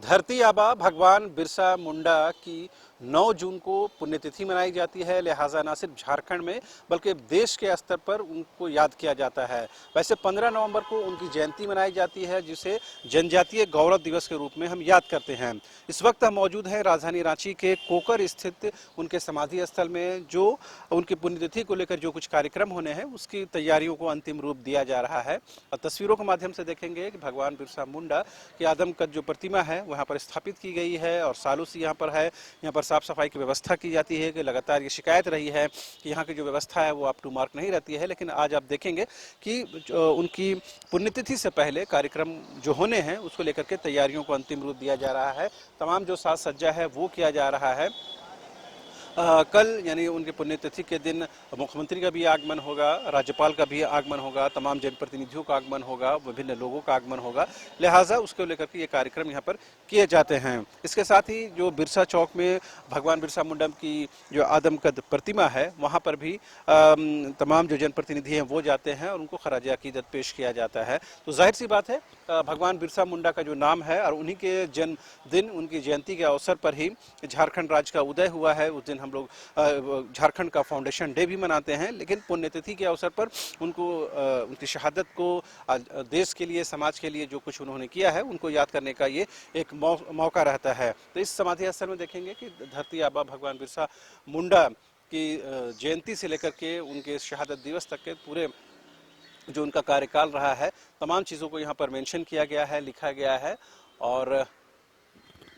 धरती आबा भगवान बिरसा मुंडा की 9 जून को पुण्यतिथि मनाई जाती है। लिहाजा न सिर्फ झारखंड में बल्कि देश के स्तर पर उनको याद किया जाता है। वैसे 15 नवंबर को उनकी जयंती मनाई जाती है, जिसे जनजातीय गौरव दिवस के रूप में हम याद करते हैं। इस वक्त हम मौजूद हैं राजधानी रांची के कोकर स्थित उनके समाधि स्थल में, जो उनकी पुण्यतिथि को लेकर जो कुछ कार्यक्रम होने हैं उसकी तैयारियों को अंतिम रूप दिया जा रहा है। और तस्वीरों के माध्यम से देखेंगे कि भगवान बिरसा मुंडा की आदमकद जो प्रतिमा है वहाँ पर स्थापित की गई है और सालों से यहाँ पर है। यहाँ पर साफ सफाई की व्यवस्था की जाती है कि लगातार ये शिकायत रही है कि यहाँ की जो व्यवस्था है वो अप टू मार्क नहीं रहती है। लेकिन आज आप देखेंगे कि उनकी पुण्यतिथि से पहले कार्यक्रम जो होने हैं उसको लेकर के तैयारियों को अंतिम रूप दिया जा रहा है। तमाम जो साज सज्जा है वो किया जा रहा है। कल यानी उनकी पुण्यतिथि के दिन मुख्यमंत्री का भी आगमन होगा, राज्यपाल का भी आगमन होगा, तमाम जनप्रतिनिधियों का आगमन होगा, विभिन्न लोगों का आगमन होगा। लिहाजा उसको लेकर के ये कार्यक्रम यहाँ पर किए जाते हैं। इसके साथ ही जो बिरसा चौक में भगवान बिरसा मुंडा की जो आदमकद प्रतिमा है वहाँ पर भी तमाम जो जनप्रतिनिधि हैं वो जाते हैं और उनको खराज अकीदत पेश किया जाता है। तो जाहिर सी बात है भगवान बिरसा मुंडा का जो नाम है और उन्हीं के जन्मदिन, उनकी जयंती के अवसर पर ही झारखंड राज्य का उदय हुआ है। उस दिन हम लोग झारखंड का फाउंडेशन डे भी मनाते हैं, लेकिन पुण्यतिथि के अवसर पर उनको उनकी शहादत को देश के लिए, समाज के लिए जो कुछ उन्होंने किया है उनको याद करने का ये एक मौका रहता है। तो इस समाधि स्थल में देखेंगे कि धरती आबा भगवान बिरसा मुंडा की जयंती से लेकर के उनके शहादत दिवस तक के पूरे जो उनका कार्यकाल रहा है तमाम चीज़ों को यहाँ पर मेंशन किया गया है, लिखा गया है। और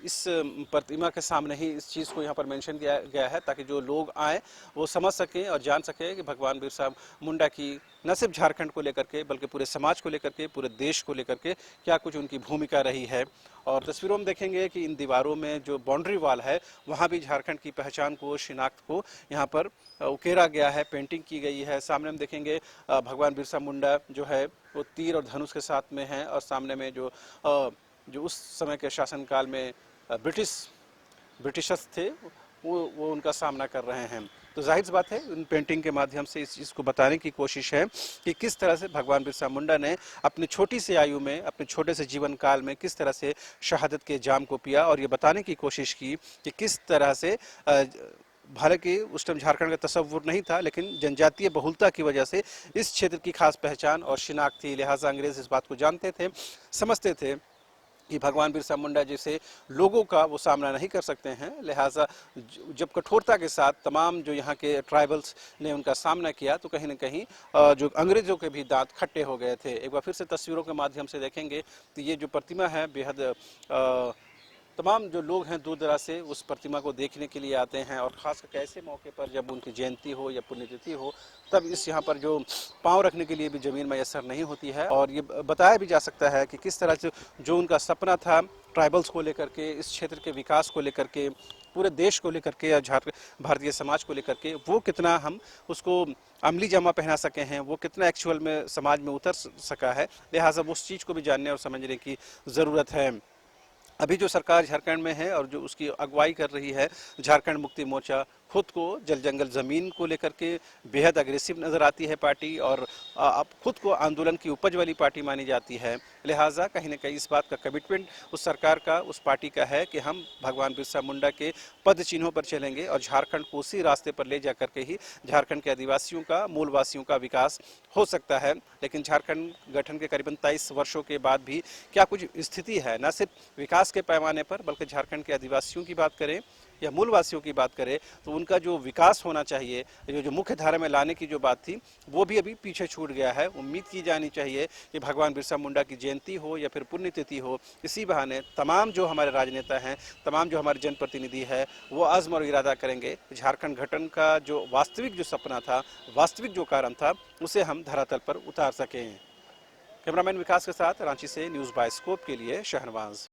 इस प्रतिमा के सामने ही इस चीज़ को यहाँ पर मेंशन किया गया है ताकि जो लोग आएँ वो समझ सकें और जान सकें कि भगवान बिरसा मुंडा की न सिर्फ झारखंड को लेकर के बल्कि पूरे समाज को लेकर के, पूरे देश को लेकर के क्या कुछ उनकी भूमिका रही है। और तस्वीरों में देखेंगे कि इन दीवारों में जो बाउंड्री वाल है वहाँ भी झारखंड की पहचान को, शिनाख्त को यहाँ पर उकेरा गया है, पेंटिंग की गई है। सामने हम देखेंगे भगवान बिरसा मुंडा जो है वो तीर और धनुष के साथ में है और सामने में जो उस समय के शासनकाल में ब्रिटिशर्स थे वो उनका सामना कर रहे हैं। तो जाहिर सी बात है इन पेंटिंग के माध्यम से इस चीज़ को बताने की कोशिश है कि किस तरह से भगवान बिरसा मुंडा ने अपनी छोटी सी आयु में, अपने छोटे से जीवन काल में किस तरह से शहादत के जाम को पिया और ये बताने की कोशिश की कि किस तरह से हालांकि उस टाइम झारखंड का तसव्वुर नहीं था, लेकिन जनजातीय बहुलता की वजह से इस क्षेत्र की खास पहचान और शिनाख्त थी। लिहाजा अंग्रेज इस बात को जानते थे, समझते थे कि भगवान बिरसा मुंडा जैसे लोगों का वो सामना नहीं कर सकते हैं। लिहाजा जब कठोरता के साथ तमाम जो यहाँ के ट्राइबल्स ने उनका सामना किया तो कहीं ना कहीं जो अंग्रेज़ों के भी दांत खट्टे हो गए थे। एक बार फिर से तस्वीरों के माध्यम से देखेंगे तो ये जो प्रतिमा है बेहद तमाम जो लोग हैं दूर दराज से उस प्रतिमा को देखने के लिए आते हैं और ख़ास करके ऐसे मौके पर जब उनकी जयंती हो या पुण्यतिथि हो तब इस यहाँ पर जो पाँव रखने के लिए भी ज़मीन मैसर नहीं होती है। और ये बताया भी जा सकता है कि किस तरह से जो उनका सपना था ट्राइबल्स को लेकर के, इस क्षेत्र के विकास को लेकर के, पूरे देश को लेकर के या भारतीय समाज को लेकर के, वो कितना हम उसको अमली जामा पहना सके हैं, वो कितना एक्चुअल में समाज में उतर सका है। लिहाजा उस चीज़ को भी जानने और समझने की ज़रूरत है। अभी जो सरकार झारखंड में है और जो उसकी अगुवाई कर रही है झारखंड मुक्ति मोर्चा, खुद को जल जंगल ज़मीन को लेकर के बेहद अग्रेसिव नज़र आती है पार्टी और अब खुद को आंदोलन की उपज वाली पार्टी मानी जाती है। लिहाजा कहीं ना कहीं इस बात का कमिटमेंट उस सरकार का, उस पार्टी का है कि हम भगवान बिरसा मुंडा के पद चिन्हों पर चलेंगे और झारखंड को उसी रास्ते पर ले जा करके ही झारखंड के आदिवासियों का, मूलवासियों का विकास हो सकता है। लेकिन झारखंड गठन के करीबन 23 वर्षों के बाद भी क्या कुछ स्थिति है, न सिर्फ विकास के पैमाने पर बल्कि झारखंड के आदिवासियों की बात करें या मूलवासियों की बात करें तो उनका जो विकास होना चाहिए, जो मुख्य धारा में लाने की जो बात थी वो भी अभी पीछे छूट गया है। उम्मीद की जानी चाहिए कि भगवान बिरसा मुंडा की जयंती हो या फिर पुण्यतिथि हो, इसी बहाने तमाम जो हमारे राजनेता हैं, तमाम जो हमारे जनप्रतिनिधि हैं वो आज़म और इरादा करेंगे झारखंड गठन का जो वास्तविक जो सपना था, वास्तविक जो कारण था, उसे हम धरातल पर उतार सकें। कैमरामैन विकास के साथ रांची से न्यूज़ बाय स्कोप के लिए शहनवाज।